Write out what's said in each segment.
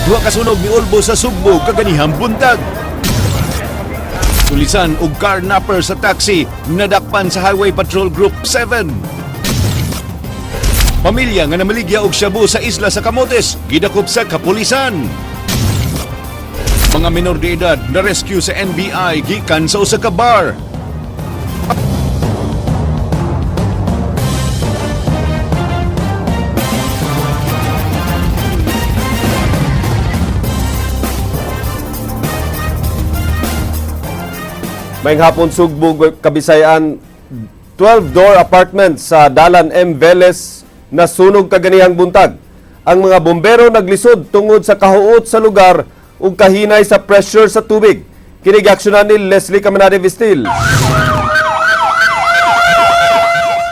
Duha ka sunog ni Ulbo sa Sugbo kaganihang buntag. Tulisan og carnapper sa taxi nadakpan sa Highway Patrol Group 7. Pamilya nga namaligya og shabu sa isla sa Camotes gidakop sa kapulisan. Mga minor de edad na rescue sa NBI gikan sa usa ka bar. Maayong hapon Sugbog, Kabisayan. 12-door apartment sa Dalan M. Velez na sunog kaganihang buntag. Ang mga bombero naglisod tungod sa kahuot sa lugar ug kahinay sa pressure sa tubig. Kinigaksyonan ni Leslie Caminade Vistil.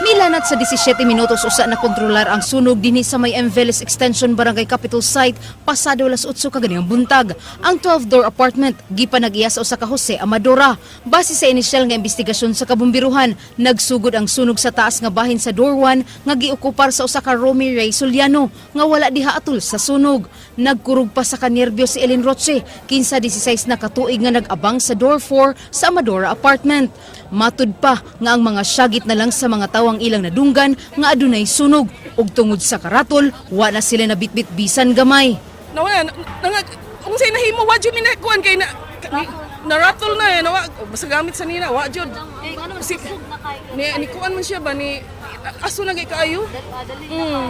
Milanat sa 17 minutos usa na kontrolar ang sunog dinhi sa may M. Velez Extension Barangay Capital Site pasado alas 8 kaganihang buntag. Ang 12-door apartment gipanag-iya sa usa ka Jose Amadora. Base sa inisyal nga investigasyon sa kabumbiruhan, nagsugod ang sunog sa taas nga bahin sa door 1 nga giokupar sa usa ka Romy Ray Soliano nga wala diha atol sa sunog. Nagkurog pa sa kanerbyo si Ellen Roche, 15-16 na katuig nga nag-abang sa door 4 sa Amadora apartment. Matud pa nga ang mga syagit na lang sa mga tawang ilang nadunggan nga adunay sunog ug tungod sa karatol wa na sila nabitbit bisan gamay. Nawa kung say nahimo wa jud mi na kuan kay na rattle na nawa basta gamit sa nina wa jud. Ni kuan man siya ba ni aso na kay kaayo?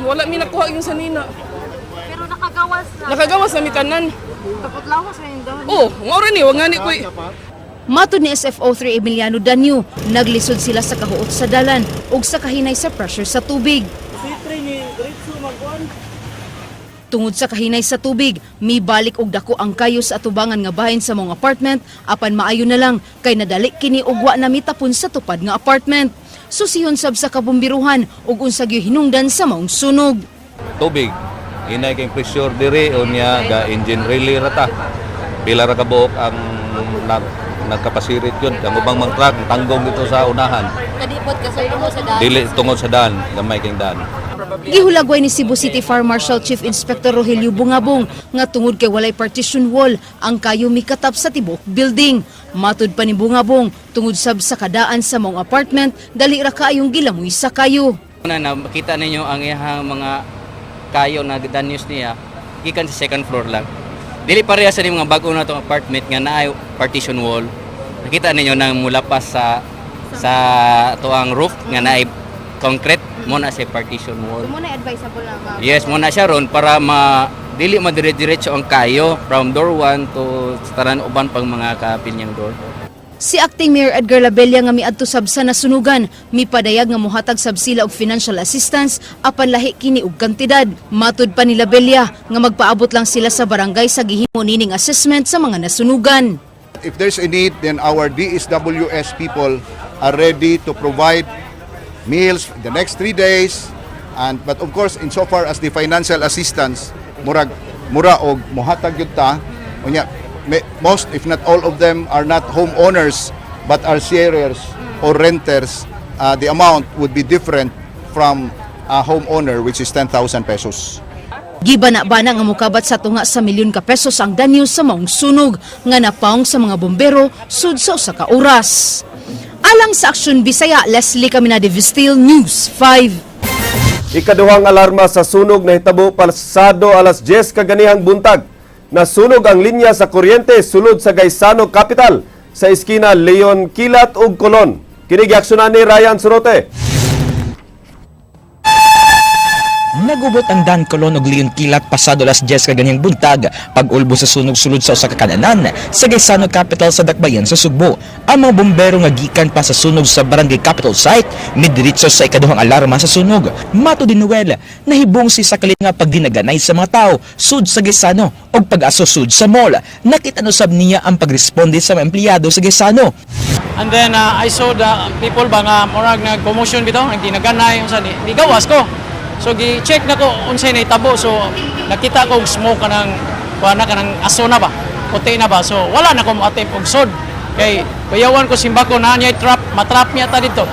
Wala mi nakuha yung sa nina. Pero nakagawas na. Nakagawas na mi tanan. Tapos lawas na yung dahon. Oh, ngora ni wa ngani ko. Matud ni SFO3 Emiliano Danyo, naglisod sila sa kahuot sa dalan ug sa kahinay sa pressure sa tubig. Tungod sa kahinay sa tubig, mibalik og dako ang kayo sa atubangan nga bahin sa mga apartment apan maayo na lang kay nadali kini og wa na mitapon sa tupad nga apartment. Susihon sab sa kabumbiruhan ug unsa gyud hinungdan sa maong sunog. Tubig, inay kay pressure diri unya ga engine really rata. Pila ra ka buok ang nagkapasirit yun. Ang ubang mga truck, tanggong dito sa unahan. Kadipot kasi tungod sa dahon. Dili tungod sa daan, gamay kang daan. Gihulagway ni Cebu City Fire Marshal Chief Inspector Rogelio Bungabong nga tungod kay walay partition wall ang kayo mikatap sa tibok building. Matud pa ni Bungabong, tungod sab sa kadaan sa mong apartment, dali ra kaayong gilamoy sa kayo. Una na makita ninyo ang iyang mga kayo na danyos niya gikan sa second floor lang. Dili pareha sa mga bago na itong apartment nga naay partition wall. Nakita ninyo nang mula pa sa tuang roof nga naay concrete mo na sa partition wall. So muna advisable lang ba? Yes, mo na siya ron para dili madire-diretso ang kayo from door 1 to tanan uban pang mga kapinyang door. Si Acting Mayor Edgar Labella nga miadto sab sa nasunugan, mipadayag nga mohatag sab sila og financial assistance apan lahi kini og kantidad. Matud pa ni Labella nga magpaabot lang sila sa barangay sa gihimo nining assessment sa mga nasunugan. If there's a need, then our DSWS people are ready to provide meals the next 3 days. But of course, insofar as the financial assistance, mura og mohatag yun ta, most if not all of them are not homeowners but are sharers or renters. The amount would be different from a homeowner, which is 10,000 pesos. Gibana-bana nga mokabat sa tunga sa milyon ka pesos ang danyo sa maong sunog nga napaong sa mga bombero sud sa usa ka oras. Alang sa Aksyon Bisaya, Leslie Caminade Vistil, News 5. Ikaduhang alarma sa sunog na hitabo pasado alas 10 kaganihang buntag. Nasunog ang linya sa kuryente sulod sa Gaisano Capital sa iskina Leon Kilat ug Colon. Kinigaksyonan ni Ryan Surote. Nagubot ang Dan Colon ug Leon Kilat pasado alas 10 kaganihang buntag pag-ulbo sa sunog sulod sa usa ka kananan sa Gaisano Capital sa Dakbayan sa Sugbo. Ang mga bombero nga gikan pa sa sunog sa Barangay Capital Site midiretso sa ikaduhang alarma sa sunog. Mato din Noel, nahibong si Sakalin nga pagdinaganay sa mga tao sud sa Gaisano ug pag-aso sud sa mall. Nakita no sab niya ang pagresponde sa mga empleyado sa Gaisano. And then I saw the people ba nga murag nag-commotion bitaw, nagdinaganay unsa ni gawas ko. So gi-check na ko unsay natabo, so nakita ko smoke kanang aso na ba, puti na ba, so wala na ko mo-attempt og sod kay bayawan ko simbako na niya matrap niya ta dito.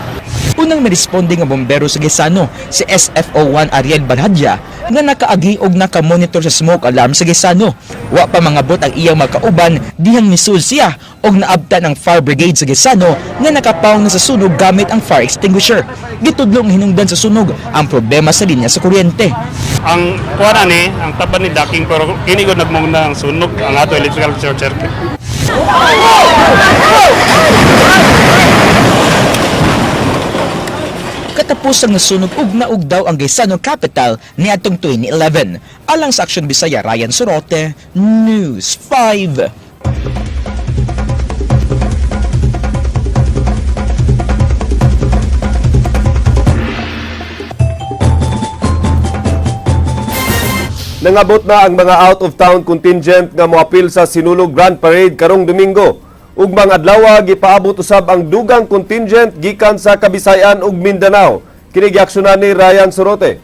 Unang meresponde nga bombero sa Gaisano, si SFO1 Ariel Banhadja, nga nakaagi og nakamonitor sa smoke alarm sa Gisano. Wa pa mangabot ang iyang makauban dihang misud siya og naabtan ang fire brigade sa Gisano nga nakapawong na sa sunog gamit ang fire extinguisher. Gitudlong hinungdan sa sunog ang problema sa linya sa kuryente. Ang kuha ni, ang taban ni Daking pero kini ko nagmuna ang sunog ang ato electrical short circuit. Katapos ang nasunog ug daw ang Gisano capital niadtong 2011. Alang sa Aksyon Bisaya, Ryan Sorote, News 5. Nangabot na ang mga out-of-town contingent nga moapil sa Sinulog Grand Parade karong Domingo. Ug mga adlaw gipaabot usab ang dugang contingent gikan sa Kabisayan ug Mindanao. Kini giaksyonan ni Ryan Sorote.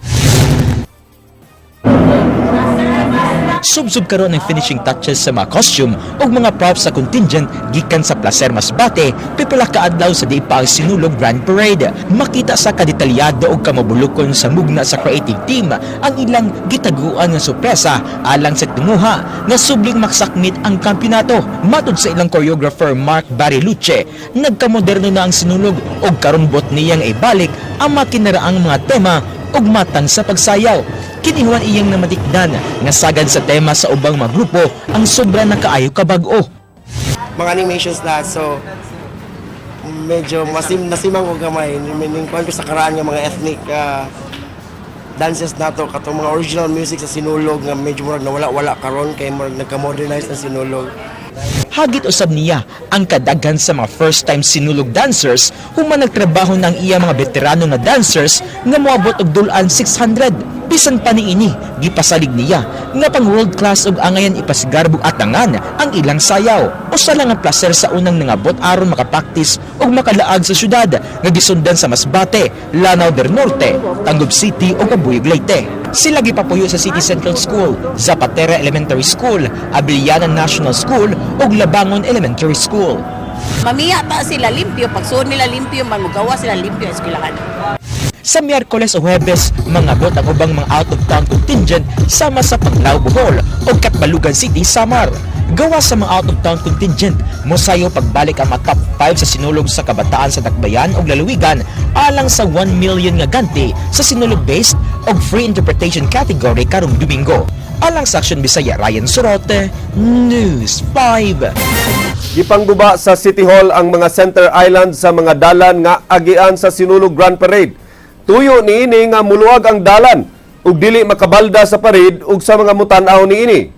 Subsub karon ang finishing touches sa mga costume ug mga props sa contingent gikan sa Placer Masbate pipila ka adlaw sa di pa ang Sinulog Grand Parade. Makita sa kadetalyado ug kamabulukon sa mugna sa creative team ang ilang gitaguan nga sorpresa alang sa tinguha nga subling maksakmit ang kampeonato. Matud sa ilang choreographer Mark Bariluche, nagkamoderno na ang Sinulog ug karon bot niyang ibalik ang makinaraang mga tema ug matang sa pagsayaw. Kinihuan iyang namatikdan nga sagad sa tema sa ubang mga grupo ang sobra na kaayo kabag-o. Mga animations na, so medyo nasimang ko gamay. Miningkuhan ko sa karaan ng mga ethnic dances nato katong mga original music sa Sinulog nga medyo murag nawala-wala karon kay murag nagka-modernize ang Sinulog. Hagit usab niya ang kadaghan sa mga first-time Sinulog dancers human nagtrabaho ng iya mga veterano nga dancers nga moabot og dulan 600. Bisan pa niini, gipasalig niya nga pang world class ug angayan ipasigarbo atangan ang ilang sayaw. Usa lang ang placer sa unang nangabot aron makapraktis ug makalaag sa syudad nga gisundan sa Masbate, Lanao del Norte, Tangub City ug Abuyog Leyte. Sila gipapuyo sa City Central School, Zapatera Elementary School, Abiliana National School ug Labangon Elementary School. Mamiya pa sila limpyo, pagsuod nila limpyo, manugawa sila limpyo sa eskwelahan. Sa Miyerkules o Huwebes, mangabot ang ubang mga out-of-town contingent sama sa Panglao, Bohol o Katbalugan City, Samar. Gawa sa mga out-of-town contingent, mosayo pagbalik ang mga top 5 sa Sinulog sa Kabataan sa Dakbayan o Lalawigan alang sa 1 million nga ganti sa Sinulog-based o free interpretation category karong Domingo. Alang sa Aksyon Bisaya, Ryan Sorote, News 5. Gipangguba sa City Hall ang mga center island sa mga dalan nga agian sa Sinulog Grand Parade. Tuyo niini nga muluwag ang dalan ug dili makabalda sa parade ug sa mga mutan-aw niini.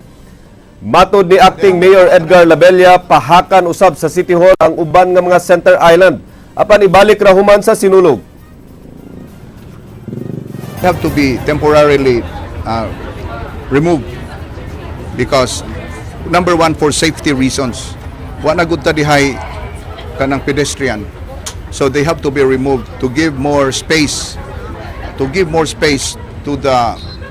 Matud ni Acting Mayor Edgar Labella, pahakan usab sa City Hall ang uban nga mga center island apan ibalik ra human sa Sinulog. Have to be temporarily removed because number one, for safety reasons. Wa na gud ta dihay kanang pedestrian. So they have to be removed to give more space to the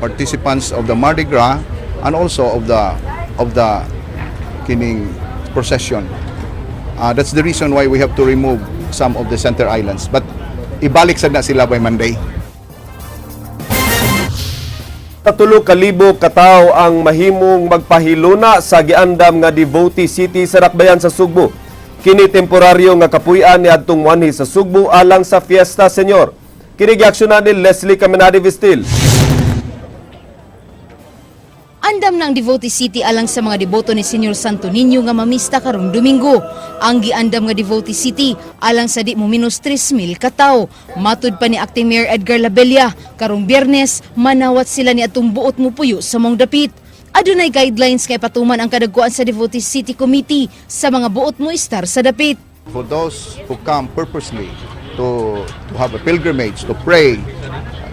participants of the Mardi Gras and also of the kining procession. That's the reason why we have to remove some of the center islands. But ibalik sad na sila by Monday. 3,000 katao ang mahimong magpahiluna sa giandam nga Devotee City sa Dakbayan sa Sugbo. Kini temporaryo nga kapuy-an ni adtong wanhi sa Sugbo alang sa Fiesta Senyor. Kini giaksyonan ni Leslie Caminade Vistil. Andam ng Devotee City alang sa mga deboto ni Senyor Santo Niño nga mamista karong Domingo. Ang giandam nga Devotee City alang sa di mo minus 3,000 katao. Matud pa ni Acting Mayor Edgar Labella, karong Biyernes manawat sila ni atong buot mo puyo sa mong dapit. Adunay guidelines kay patuman ang kadagkuan sa Devotee City Committee sa mga buot mo istar sa dapit. For those who come purposely to have a pilgrimage, to pray,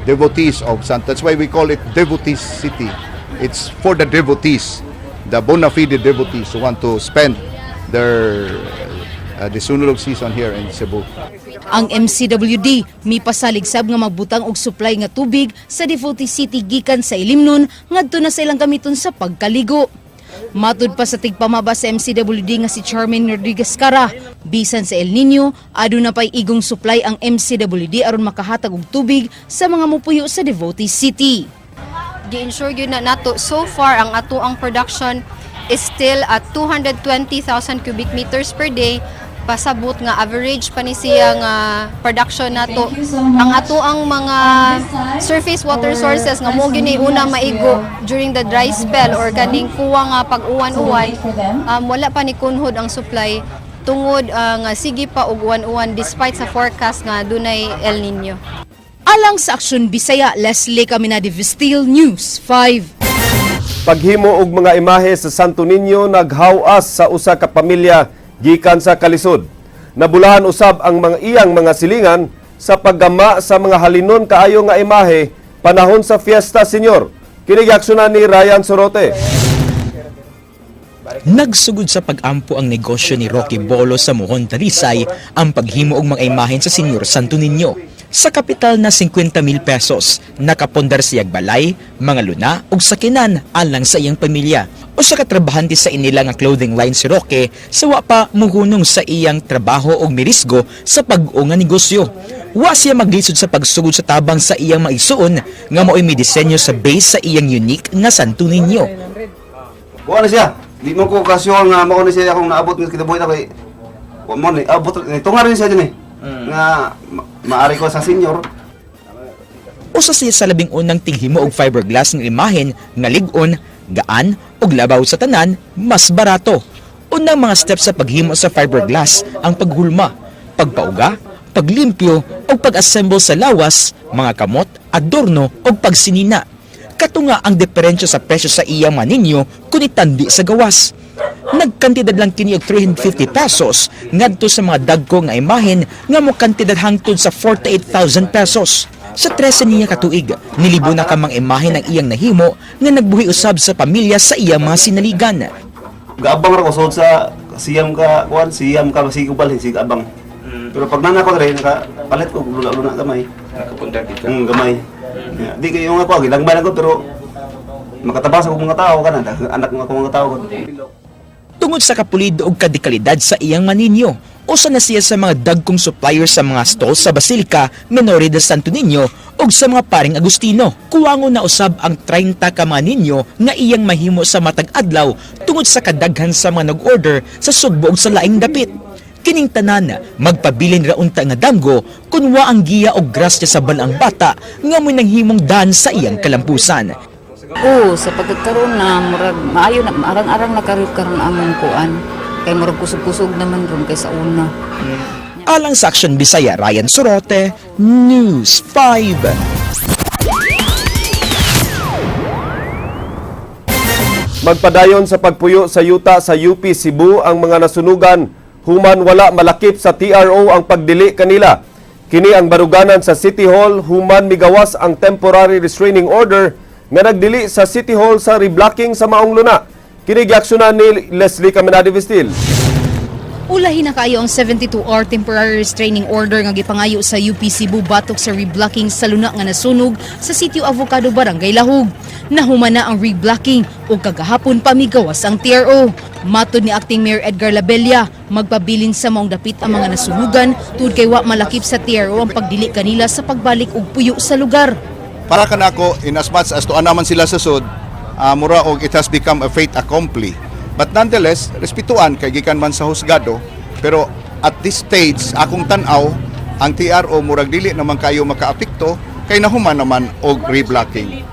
devotees of Santa, that's why we call it Devotee City. It's for the devotees, the bona fide devotees who want to spend their the Sinulog season here in Cebu. Ang MCWD mipasalig sab nga magbutang og supply nga tubig sa Devotee City gikan sa ilimnon ngadto na sa ilang gamiton sa pagkaligo. Matud pa sa tigpamaba sa MCWD nga si Charmaine Rodriguez Cara, bisan sa El Nino, aduna pay igong supply ang MCWD aron makahatag og tubig sa mga mupuyo sa Devotee City. gi-ensure gyud na nato so far ang ato ang production is still at 220,000 cubic meters per day. Pasabot nga average pa ni siya nga production nato. Ang ato ang mga surface water sources nga mo gyud una maigo during the dry spell or kaning kuwa nga pag-uwan-uwan, wala pa ni kunhod ang supply tungod nga sige pa og uwan-uwan despite sa forecast nga dunay El Nino. Alang sa Aksyon Bisaya, Leslie Caminadi, Vistil News 5. Paghimo og mga imahe sa Santo Niño naghawas sa usa ka pamilya gikan sa kalisod. Nabulahan usab ang mga iyang mga silingan sa paggama sa mga halinon kaayo nga imahe panahon sa Fiesta Señor. Kini giaksyonan ni Ryan Sorote. Nagsugod sa pag-ampo ang negosyo ni Rocky Bolo sa Mohon, Talisay ang paghimo og mga imahen sa Senyor Santo Niño. Sa kapital na 50,000 pesos, nakapondar siyag balay, mga luna ug sakinan alang sa iyang pamilya. O sa katrabahante sa inila nga clothing line si Roque, sawa pa muhunong sa iyang trabaho og mirisgo sa pag-o nga negosyo. Wa siya maglisod sa pagsugod sa tabang sa iyang maisuon nga mao'y may disenyo sa base sa iyang unique nga Santo Niño. Buwan na siya. Di mo ko kasyon nga mao na siya akong naabot ng kitabuhi na kay mo ni abot tunga rin siya din nga maari ko sa senior. Usa siya sa labing unang tighimo og fiberglass nga imahen nga lig-on, gaan ug labaw sa tanan mas barato. Unang mga steps sa paghimo sa fiberglass ang paghulma, pagpauga, paglimpyo ug pag-assemble sa lawas, mga kamot, adorno ug pagsinina. Katunga ang diferensya sa presyo sa iyang maninyo kung itandi sa gawas. Nagkantidad lang kini og 350 pesos ngadto sa mga dagko nga imahen nga mo kantidad hangtod sa 48,000 pesos. Sa 13 niya katuig, nilibo na kamang imahen ang iyang nahimo nga nagbuhi usab sa pamilya sa iyang mga sinaligan. Gaabang ra ko sud sa siyam ka kuan, siyam ka masigubal sig abang. Pero pag nana ko dre nakapalit ko luna gamay. Nakapundar dito. Gamay. Di kayo nga ko ginagmay ko pero makatabas ako mga tao kana anak nga ko mga tao. Tungod sa kapulido og kadikalidad sa iyang maninyo, usa na siya sa mga dagkong supplier sa mga stalls sa Basilica Minore de Santo Niño ug sa mga paring Agustino. Kuwangon na usab ang 30 ka maninyo nga iyang mahimo sa matag adlaw tungod sa kadaghan sa mga nag-order sa sugbo ug sa laing dapit. Kining tanan magpabilin ra unta nga damgo kun wa ang giya og grasya sa balang bata nga mo'y nanghimong daan sa iyang kalampusan. Sa pagkakaroon na murag maayo na arang-arang na karon amon kuan kay murag kusog-kusog naman ron kay sa una. Alang sa Aksyon Bisaya, Ryan Sorote, News 5. Magpadayon sa pagpuyo sa yuta sa UP Cebu ang mga nasunugan human wala malakip sa TRO ang pagdili kanila. Kini ang baruganan sa City Hall human migawas ang temporary restraining order nga nagdili sa City Hall sa reblocking sa maong luna. Kini giaksyonan ni Leslie Caminadi Vistil. Ulahin na kayo ang 72-hour temporary restraining order nga gipangayo sa UP Cebu batok sa reblocking sa luna nga nasunog sa Sitio Avocado, Barangay Lahug. Nahuman na ang reblocking ug kagahapon pa migawas ang TRO. Matod ni Acting Mayor Edgar Labella, magpabilin sa maong dapit ang mga nasunugan tungod kay wa malakip sa TRO ang pagdili kanila sa pagbalik og puyo sa lugar. Para kanako, in as much as to anaman sila sa sud, mura og it has become a fait accompli. But nonetheless, respetuan kay gikan man sa husgado, pero at this stage akong tan-aw ang TRO murag dili naman kayo makaapekto kay nahuman naman og reblocking.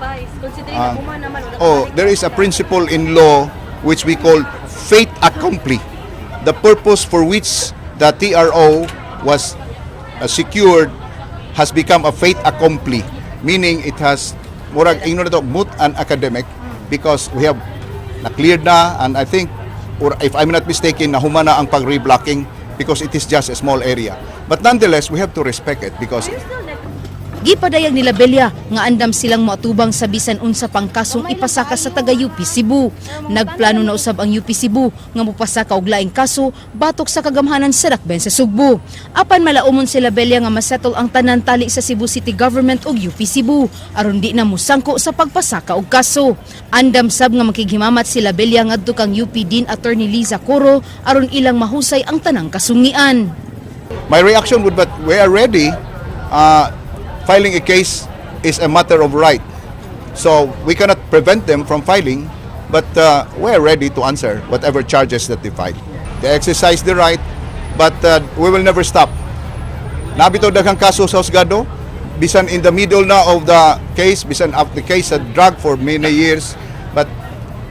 There is a principle in law which we call fait accompli. The purpose for which the TRO was secured has become a fait accompli. Meaning it has murag ingno to moot and academic because we have na-cleared na and I think or if I'm not mistaken nahuman na ang pag-reblocking because it is just a small area. But nonetheless, we have to respect it because Gipadayag ni Labella nga andam silang matubang sa bisan unsa pang kasong ipasaka sa taga UP Cebu. Nagplano na usab ang UP Cebu nga mopasaka og laing kaso batok sa kagamhanan sa dakben sa Sugbo. Apan malaumon si Labella nga masettle ang tanan tali sa Cebu City Government ug UP Cebu aron di na musangko sa pagpasaka og kaso. Andam sab nga makighimamat si Labella ngadto kang UP Dean Attorney Liza Coro aron ilang mahusay ang tanang kasungian. my reaction would be we are ready. Filing a case is a matter of right. So we cannot prevent them from filing, but we're ready to answer whatever charges that they file. They exercise the right, but we will never stop. Nabito daghang kaso sa husgado, bisan in the middle na of the case, bisan of the case had drag for many years, but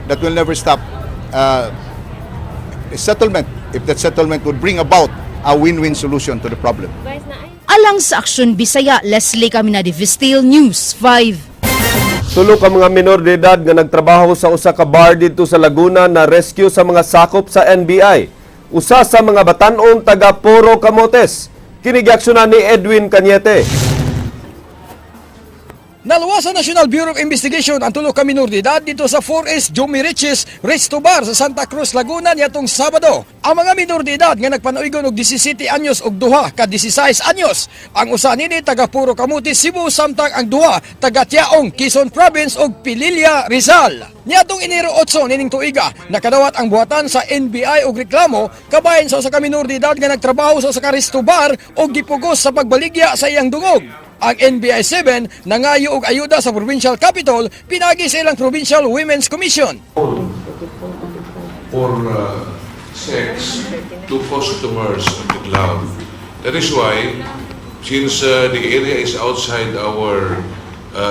that will never stop. A settlement, if that settlement would bring about a win-win solution to the problem. Alang sa Aksyon Bisaya, Leslie Caminadi, Vistil News 5. Tulo ka mga minor de edad nga nagtrabaho sa usa ka bar dito sa Laguna na rescue sa mga sakop sa NBI. Usa sa mga batan-on taga Puro Camotes. Kinigaksyonan ni Edwin Cañete. Naluwas sa National Bureau of Investigation ang tulo ka minor de edad dito sa 4S Jomi Riches Resto Bar sa Santa Cruz, Laguna nitong Sabado. Ang mga minor de edad nga nagpanuigon og 17 anyos og duha ka 16 anyos. Ang usa nini taga Puro Camotes, Cebu, samtang ang duha taga Tiaong, Quezon Province og Pililla, Rizal. Niadtong Enero 8 nining tuiga, nakadawat ang buhatan sa NBI og reklamo kabahin sa usa ka minor de edad nga nagtrabaho sa usa ka resto bar og gipugos sa pagbaligya sa iyang dungog. Ang NBI 7 nangayo og ayuda sa provincial capital pinagi sa ilang Provincial Women's Commission. For sex to customers of the club. That is why, since the area is outside our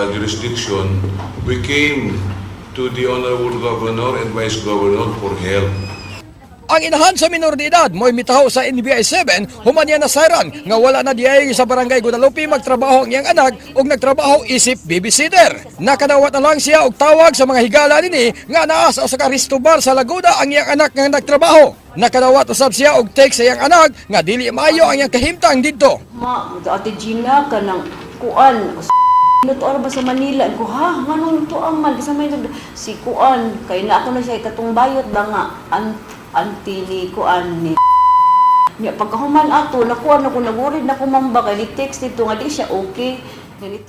jurisdiction, we came to the Honorable Governor and Vice Governor for help. Ang inahan sa minor de edad mo'y mitaho sa NBI 7 human niya nasairan nga wala na diay sa barangay Guadalupe magtrabaho ang iyang anak ug nagtrabaho isip babysitter. Nakadawat na lang siya og tawag sa mga higala nini nga naa sa usa ka resto bar sa Laguna ang iyang anak nga nagtrabaho. Nakadawat usab siya og text sa iyang anak nga dili maayo ang iyang kahimtang didto. Ma, Ate Gina ka ng kuan. Lutuan ba sa Manila? Ko ha, nganong lutuan man kasi may si kuan kay na ako na siya katong bayot ba nga anti ni kuan ni niya pagkahuman ato nakuha na ko nagurid na ko mamba kay text dito nga di siya okay.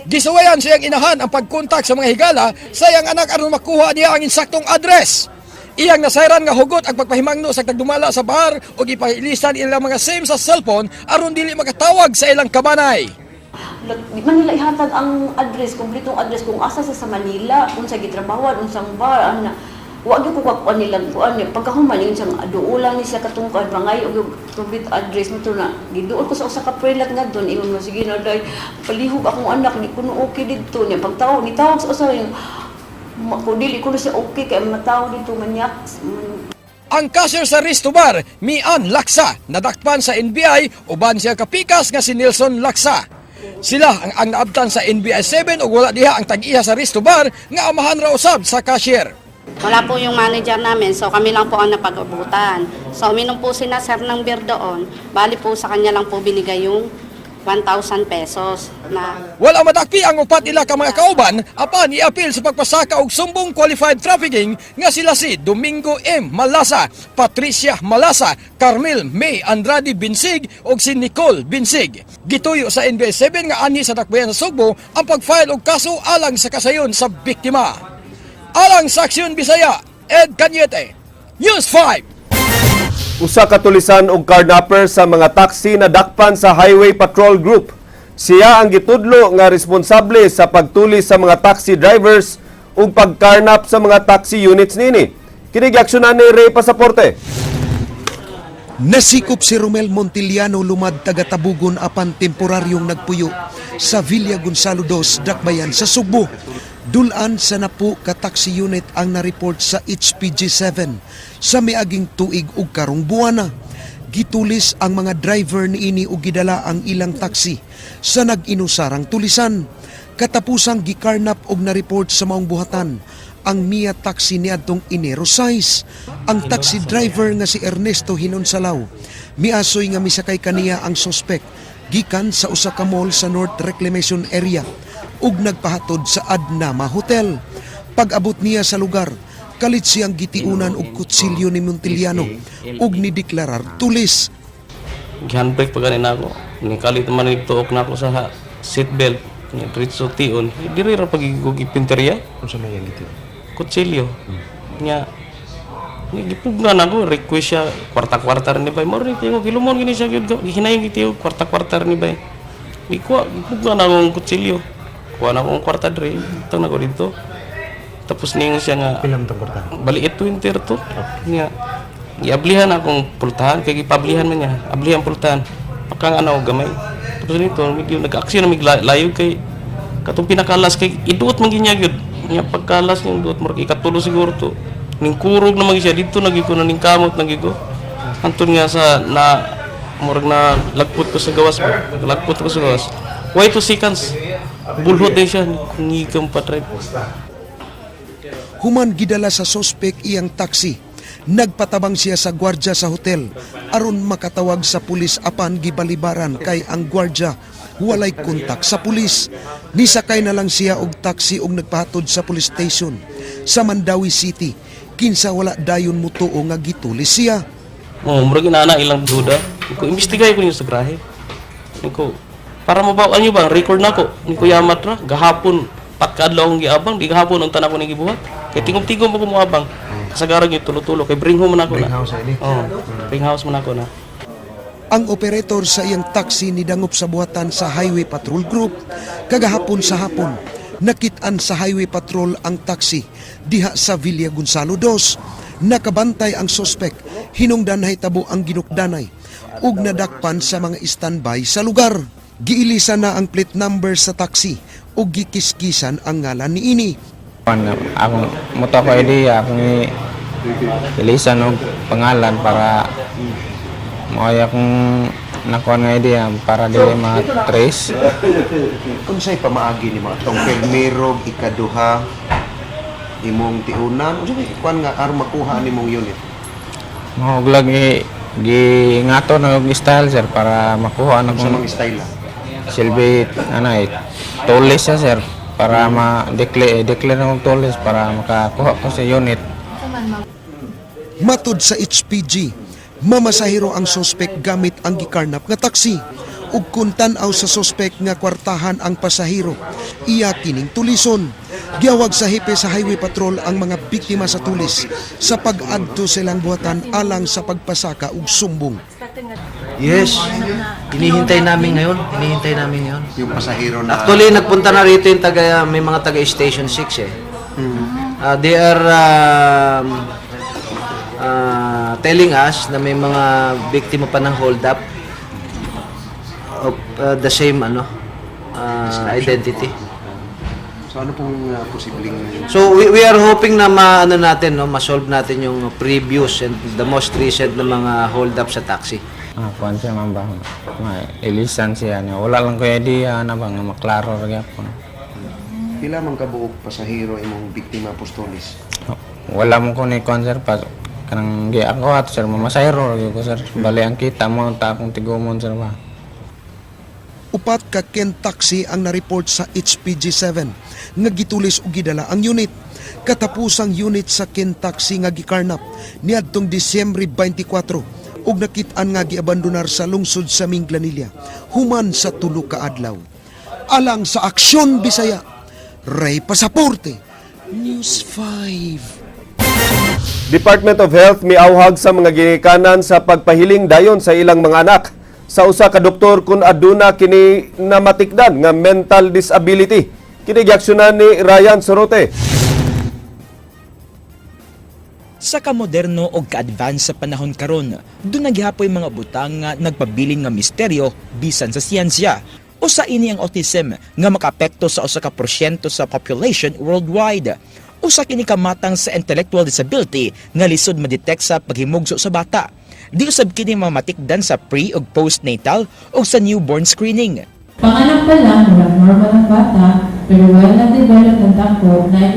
Gisuwayan siyang inahan ang pagkontak sa mga higala sa iyang anak aron makuha niya ang insaktong address. Iyang nasairan nga hugot ang pagpahimangno sa tagdumala sa bar ug ipahilisan ilang mga SIM sa cellphone aron dili makatawag sa ilang kabanay. Di man nila ihatag ang address, kumpletong address kung asa sa Manila, unsa gitrabawan, unsang bar, ana. Wa gyud ko kuan nilang kuan niya pagkahuman yung isang aduulan ni siya katungkad bangay og complete address mo to na giduol ko sa usa ka prelat nga don ingon mo sige na day palihog akong anak ni kuno okay didto niya pagtaw ni tawag sa usa yung ko dili ko siya okay kay mataw dito manyak. Ang cashier sa Resto Bar, Mian Laksa, nadakpan sa NBI uban siya kapikas nga si Nelson Laksa. Sila ang naabtan sa NBI 7 ug wala diha ang tag-iya sa Resto Bar nga amahan ra usab sa cashier. Wala po yung manager namin, so kami lang po ang napag-abutan. So uminom po si Sir ng beer doon, bali po sa kanya lang po binigay yung 1,000 pesos na... Wala madakpi ang upat nila ka mga kauban, apan i-appeal sa pagpasaka og sumbong qualified trafficking nga sila si Domingo M. Malasa, Patricia Malasa, Carmel May Andrade Binsig ug si Nicole Binsig. Gituyo sa NBI 7 nga ani sa dakbayan sa Sugbo ang pag-file og kaso alang sa kasayon sa biktima. Alang sa Aksyon Bisaya, Ed Cañete, News 5. Usa ka tulisan og carnapper sa mga taxi na dakpan sa Highway Patrol Group. Siya ang gitudlo nga responsable sa pagtulis sa mga taxi drivers ug pagkarnap sa mga taxi units nini. Kinigaksyonan ni Ray Pasaporte. Nasikop si Romel Montiliano lumad taga Tabugon apan temporaryong nagpuyo sa Villa Gonzalo 2, Dakbayan sa Sugbo. Dulan sa napu ka taxi unit ang na-report sa HPG7 sa miaging tuig ug karong buwana. Gitulis ang mga driver niini ug gidala ang ilang taxi sa nag-inusarang tulisan. Katapusang gikarnap og na-report sa maong buhatan ang Mia taxi niadtong Enero 6. Ang taxi driver nga si Ernesto Hinonsalaw miasoy nga misakay kaniya ang suspect gikan sa usa ka mall sa North Reclamation Area ug nagpahatod sa Adnama Hotel. Pag-abot niya sa lugar, kalit siyang gitiunan og kutsilyo ni Montiliano ug nideklarar tulis. Gihandbrake pa ganin ako. Kalit man ituok na ako sa seatbelt. Diretso tion. Diri ra pagigug ipinteriya. Unsa may giti? Kutsilyo. Nya gipugnan ako, request siya kwarta-kwarta ni bay. Mo rin tingo kilumon gini siya gyud hinayong gitiyo kwarta-kwarta ni bay. Gipugnan ako ang kutsilyo. Kuha na akong kwarta dre, itang na ko dito. Tapos niyo siya nga baliit 20 to. Niya giablihan akong pultahan kay gipablihan man niya. Ablihan pultahan. Pakang ano gamay. Tapos nito medyo nag-aksyon na miglayo kay katong pinakalas kay iduot man ginya gyud. Nya pagkalas ning duot mo ikatulo siguro to. Ning kurog na mag siya dito nagiko na ning kamot nagigo. Anton nga sa na murag na lagpot ko sa gawas ba. Lagpot ko sa gawas. Why 2 seconds? Bulhot din siya ngigam patray. Human gidala sa sospek iyang taxi. Nagpatabang siya sa gwardya sa hotel aron makatawag sa pulis apan gibalibaran kay ang gwardya walay kontak sa pulis. Nisakay na lang siya og taxi og nagpahatod sa police station sa Mandawi City. Kinsa wala dayon mutuo nga gitulis siya. Murag inaana ilang duda. Ko imbestigay ko niyo sa grahe. Niko para mabawaan niyo ba record nako. Niko yamat ra gahapon pagkadlaw ang giabang di gahapon ang tanan ko ni gibuhat. Kay tingom-tingom ako mo abang. Kasagaran niyo tulo-tulo kay bring home man ako na. Bring house man ako na. Ang operator sa iyang taxi nidangop sa buhatan sa Highway Patrol Group. Kagahapon sa hapon, nakit-an sa Highway Patrol ang taxi diha sa Villa Gonzalo 2. Nakabantay ang sospek, hinungdan hitabo ang ginukdanay ug nadakpan sa mga standby sa lugar. Giilisan na ang plate number sa taxi ug gikiskisan ang ngalan niini. Akong moto ko idea akong ilisan og pangalan para moay akong nakuha nga idea para dili ma-trace. Kung sa'y pamaagi ni mga itong permero, ikaduha, imong tiunan, kuan nga aron makuha ni mong unit? Mahuglag gi-ngato na og style sir para makuha na Sa mga style silbi tulis siya sir para ma-declare ng tulis para makakuha ko sa unit. Matud sa HPG, mamasahiro ang sospek gamit ang gikarnap nga taxi. Ug kun tan-aw sa sospek nga kwartahan ang pasahiro, iya kining tulison. Giawag sa hepe sa Highway Patrol ang mga biktima sa tulis sa pag-adto silang buhatan alang sa pagpasaka ug sumbong. Yes, hinihintay namin ngayon. Yung pasahero na... Actually, nagpunta na rito yung may mga taga Station 6 eh. They are telling us na may mga biktima pa ng hold up of the same identity. So ano pong posibleng... So we are hoping na ma-solve natin yung previous and the most recent na mga hold up sa taxi. Kuan siya man ba? Ilisan siya niya. Wala lang ko idea na ba nga maklaro ra gyapon. Pila man kabuok pasahero imong biktima apostolis? Wala mo ko ni kuan sir pa kanang gi ako at sir mamasayro ko sir. Bali ang kita mo ta akong tigumon sir ba. Upat ka ken taxi ang na-report sa HPG7 nga gitulis og gidala ang unit. Katapusang unit sa ken taxi nga gikarnap niadtong Disyembre 24 ug nakit-an nga giabandonar sa lungsod sa Minglanilla human sa 3 ka adlaw. Alang sa Aksyon Bisaya, Ray Pasaporte, News 5. Department of Health miawhag sa mga ginikanan sa pagpahiling dayon sa ilang mga anak. Sa usa ka doktor kun aduna kini namatikdan nga mental disability. Kini giaksyonan ni Ryan Sorote. Sa kamoderno o ka-advance sa panahon karon, doon naghihapoy mga butang nga nagpabilin nga misteryo bisan sa siyensya. Usa ini ang autism nga makaapekto sa usa ka porsyento sa population worldwide. Usa kini kamatang sa intellectual disability nga lisod ma-detect sa paghimugso sa bata. Di usab kini mamatikdan sa pre ug postnatal o sa newborn screening. Panganak pa lang, normal ang bata, pero well na-develop ang dako na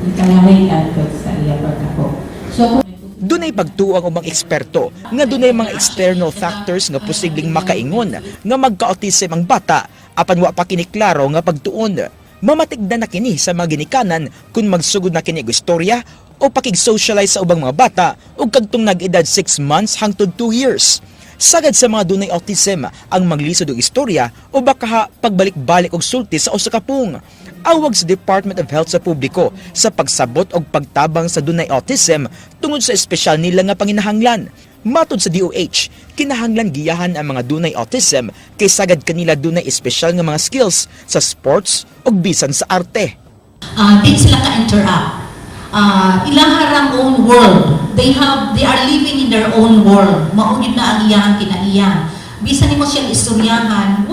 ikalahitan ko sa iya pagkako. So, Dunay pagtuo ang ubang eksperto nga dunay mga external factors nga posibleng makaingon nga magka-autism ang bata apan wa pa kini klaro nga pagtuon. Mamatigdan na kini sa mga ginikanan kung magsugod na kini og istorya o pakig-socialize sa ubang mga bata ug kadtong nag-edad 6 months hangtod 2 years. Sagad sa mga dunay autism ang maglisod og istorya o baka pagbalik-balik og sulti sa usa ka pung. Awag sa Department of Health sa publiko sa pagsabot og pagtabang sa dunay autism tungod sa espesyal nila nga panginahanglan. Matod sa DOH, kinahanglan giyahan ang mga dunay autism kay sagad kanila dunay espesyal nga mga skills sa sports ug bisan sa arte. Di sila ka-interact. Ilang own world. They are living in their own world. Maunid na ang iyang kinaiyan. Bisan nimo siyang istoryahan,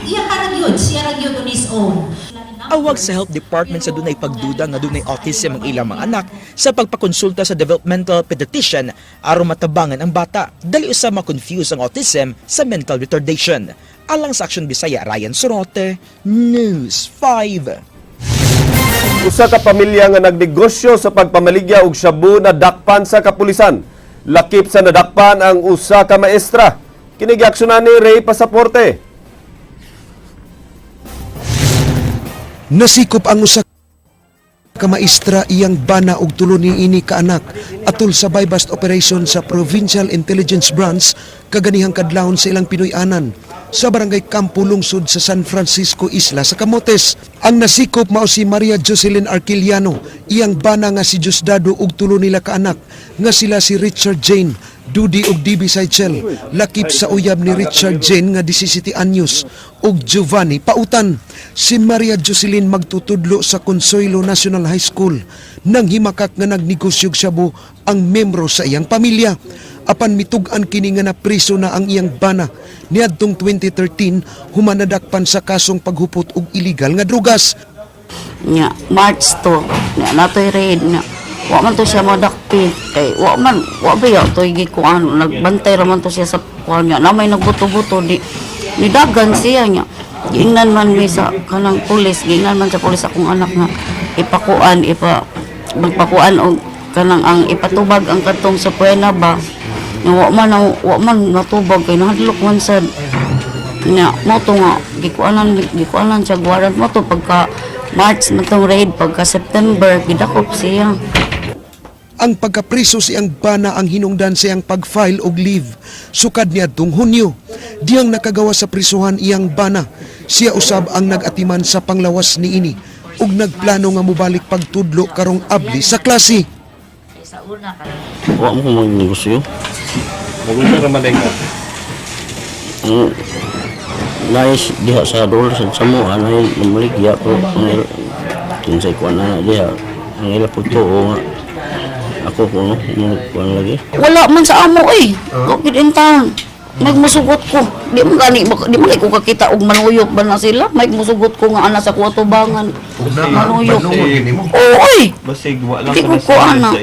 iya ka na yun, siya na yun on his own. Awag sa health department sa dunay pagduda nga dunay autism ang ilang mga anak sa pagpakonsulta sa developmental pediatrician aron matabangan ang bata. Dali usa ma-confuse ang autism sa mental retardation. Alang sa Action Bisaya, Ryan Sorote, News 5. Usa ka pamilya nga nagnegosyo sa pagpamaligya og shabu na dakpan sa kapulisan. Lakip sa nadakpan ang usa ka maestra. Kinigiaksyonan ni Ray Pasaporte. Nasikop ang usa ka maestra iyang bana og tulo ni ini ka anak atol sa buy-bust operation sa Provincial Intelligence Branch kaganihang kadlawon sa ilang Pinoy-anan sa barangay Campo Lungsod sa San Francisco Isla sa Camotes. Ang nasikop mao si Maria Jocelyn Arquiliano, iyang bana nga si Diosdado ug tulo nila ka anak nga sila si Richard Jane, Dudi ug DB Seychell, lakip sa uyab ni Richard Jane nga 17 anyos ug Giovanni Pautan. Si Maria Jocelyn magtutudlo sa Consuelo National High School nang himakak nga nagnegosyo og shabu ang membro sa iyang pamilya. Apan mitug-an kini nga napriso na ang iyang bana niadtong 2013 human nadakpan sa kasong paghupot og illegal nga drugas. Nya March to, nya natoy raid nya. Wa man to siya madakpit kay wa ba to gikuan nagbantay ra man to siya sa kuan nya namay nagbuto-buto ni dagan siya nya. Giingnan man mi sa kanang pulis, giingnan man sa pulis akong anak nga magpakuan og kanang ang ipatubag ang katong sa puwena ba. Wa man natubag kay nahadlok man sad. Nya mo to nga gikuanan siya guwaran mo to pagka March na tong raid, pagka September gidakop siya. Ang pagkapriso siyang bana ang hinungdan siyang pag-file og leave sukad niadtong Hunyo. Diyang nakagawa sa prisuhan iyang bana, siya usab ang nag-atiman sa panglawas niini ug nagplano nga mobalik pagtudlo karong abli sa klase. Wa mo mo negosyo. Magulong ra man ka. Nice diha sa dolar sa samo ano maligya ko kinsay ko na diha ang ila puto nga ako ko no kuan lagi Wala man sa amo Kokid in town. Nagmusugot ko. Di mo ko kakita og manuyok ba na sila? Musugot ko nga ana sa kuwatubangan. Manuyok. Oy. Basig wala Di ko ko ana.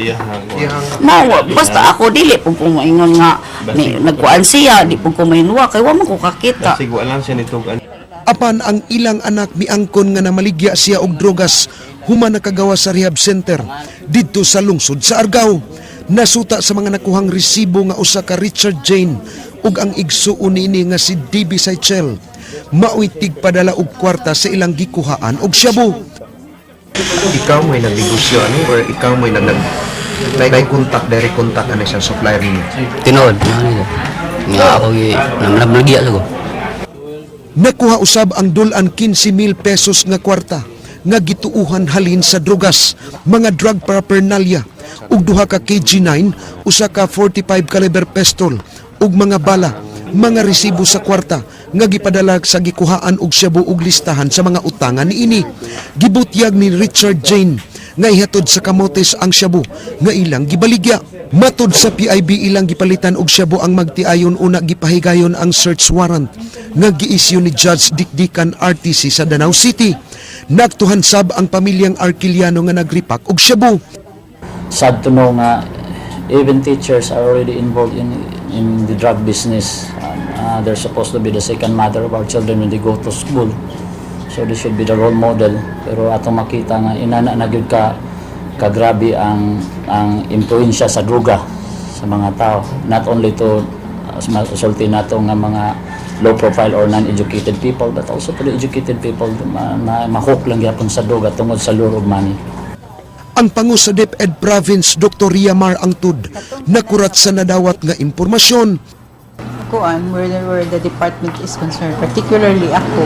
Basta ako dili po ko maingon nga nagkuan siya, di po ko mainuwa kay wa man ko kakita. Basig wala siya nitugan. Apan ang ilang anak miangkon nga namaligya siya og drogas human nakagawa sa rehab center didto sa lungsod sa Argao. Nasuta sa mga nakuhang resibo nga usa ka Richard Jane ug ang igsuon niini nga si DB Seychell. Mao'y tigpadala og kwarta sa ilang gikuhaan og shabu. Ikaw may nagnegosyo ani or ikaw may contact direct contact ana sa supplier ninyo? Tinood nga ako namlagya ko. Nakuha usab ang dulan 15,000 pesos nga kwarta nga gituuhan halin sa drogas, mga drug paraphernalia ug duha ka KG9, usa ka 45 caliber pistol ug mga bala, mga resibo sa kwarta nga gipadala sa gikuhaan og shabu ug listahan sa mga utangan niini. Gibutyag ni Richard Jane nga ihatod sa Camotes ang shabu nga ilang gibaligya. Matud sa PIB ilang gipalitan og shabu ang magtiayon una gipahigayon ang search warrant nga giisyu ni Judge Dikdikan RTC sa Danau City. Nagtuhan sab ang pamilyang Arquiliano nga nagripak og shabu. Sad to know nga even teachers are already involved in the drug business. They're supposed to be the second mother of our children when they go to school. So they should be the role model. Pero atong makita nga inana na gyud kagrabe ang impluwensya sa droga sa mga tao. Not only to sulti nato nga mga low profile or non-educated people, but also to the educated people na mahook lang gyapon sa droga tungod sa lure of money. Ang pangu sa DepEd Province, Dr. Riamar Angtud, nakurat sa nadawat nga impormasyon. Where the department is concerned, particularly ako,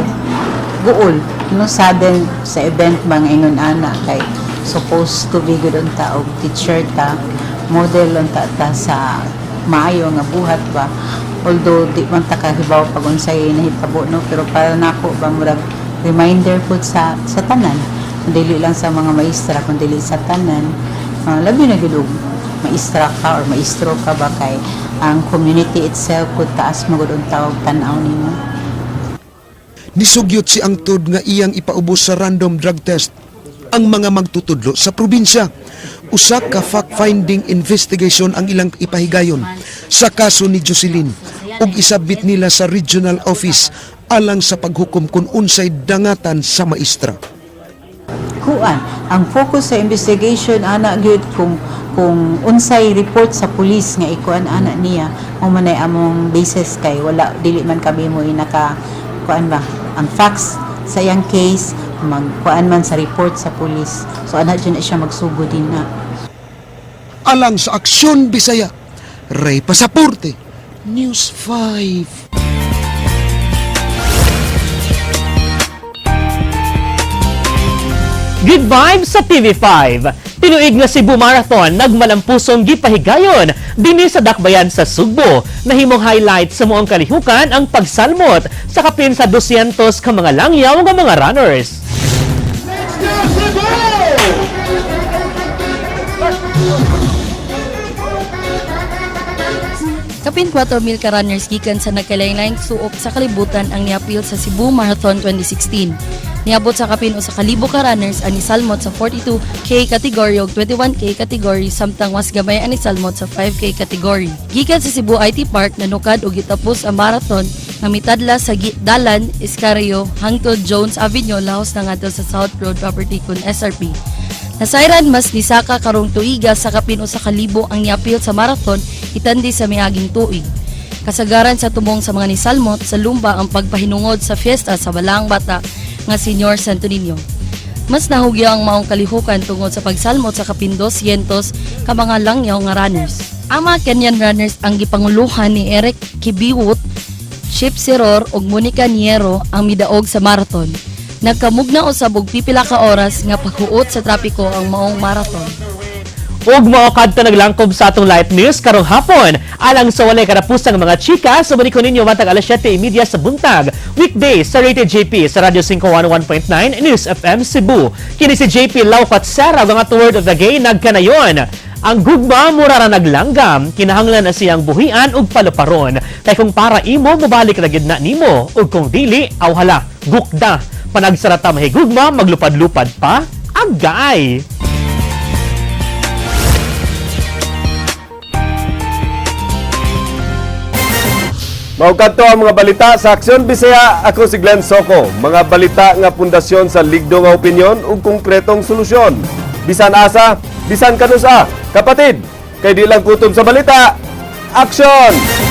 guol, sudden sa event bang ingon ana kay supposed to be good on ta og teacher ta, model on ta sa maayo nga buhat ba. Although di man ta kahibaw pag unsay nahitabo no, pero para nako ba murag reminder pud sa tanan dili lang sa mga maestra, kung dili sa tanan, labi na gud og maestra ka or maestro ka ba kay ang community itself kung taas magud ang tawag tan-aw nimo. Nisugyot si Angtod nga iyang ipaubos sa random drug test ang mga magtutudlo sa probinsya. Usa ka fact-finding investigation ang ilang ipahigayon sa kaso ni Jocelyn ug isabit nila sa regional office alang sa paghukom kung unsay dangatan sa maestra. Kuan, ang focus sa investigation ana gyud kung unsay report sa pulis nga ikuan ana niya mo man ay among basis kay wala dili man kami mo naka kuan ba ang facts sa iyang case magkuan man sa report sa pulis. So ana dyan siya magsugod din na. Alang sa Aksyon Bisaya, Ray Pasaporte, News 5. Good vibes sa TV5. Tinuig nga Cebu Marathon nagmalampusong gipahigayon dinhi sa dakbayan sa Sugbo. Nahimong highlight sa moong kalihukan ang pagsalmot sa kapin sa 200 ka mga langyaw nga mga runners. Kapin 4,000 ka runners gikan sa nagkalain-laing suop sa kalibutan ang niapil sa Cebu Marathon 2016. Niabot sa kapin o sa 1,000 ka runners ang nisalmot sa 42K kategory ug 21K kategory samtang mas gamay ang nisalmot sa 5K kategory. Gikan sa Cebu IT Park nanukad og gitapos ang marathon nga mitadla sa Dalan Iscario hangtod Jones Avenue lahos na ngadto sa South Road Property kun SRP. Nasayran mas nisaka karong tuiga sa kapin o sa 1,000 ang niapil sa marathon itandi sa miaging tuig. Kasagaran sa tumong sa mga nisalmot sa lumba ang pagpahinungod sa fiesta sa Balang Bata nga Senior Santo Niño. Mas nahugyo ang maong kalihukan tungod sa pagsalmot sa kapin 200 ka mga langyaw nga runners. Ang mga Kenyan runners ang gipanguluhan ni Eric Kibiwot, Chip Siror ug Monica Niero ang midaog sa marathon. Nagkamugna usab og pipila ka oras nga paghuot sa trapiko ang maong marathon. Ug mao kadto naglangkob sa atong light news karong hapon alang sa walay karapusang mga chika sa manikon ninyo matag alas 7:30 sa buntag weekdays sa Rated JP sa Radio 511.9 News FM Cebu. Kini si JP Laukat Sara ang word of the day nagkanayon. Ang gugma mura ra naglanggam kinahanglan na siyang buhian ug paluparon kay kung para imo mobalik ra gid na nimo ug kung dili aw hala gukda panagsarata mahigugma maglupad-lupad pa agay. Maugkadto ang mga balita sa Aksyon Bisaya. Ako si Glenn Soco. Mga balita nga pundasyon sa ligdo nga opinyon ug konkretong solusyon. Bisan asa, bisan kanusa. Kapatid, kay di lang kutob sa balita. Aksyon!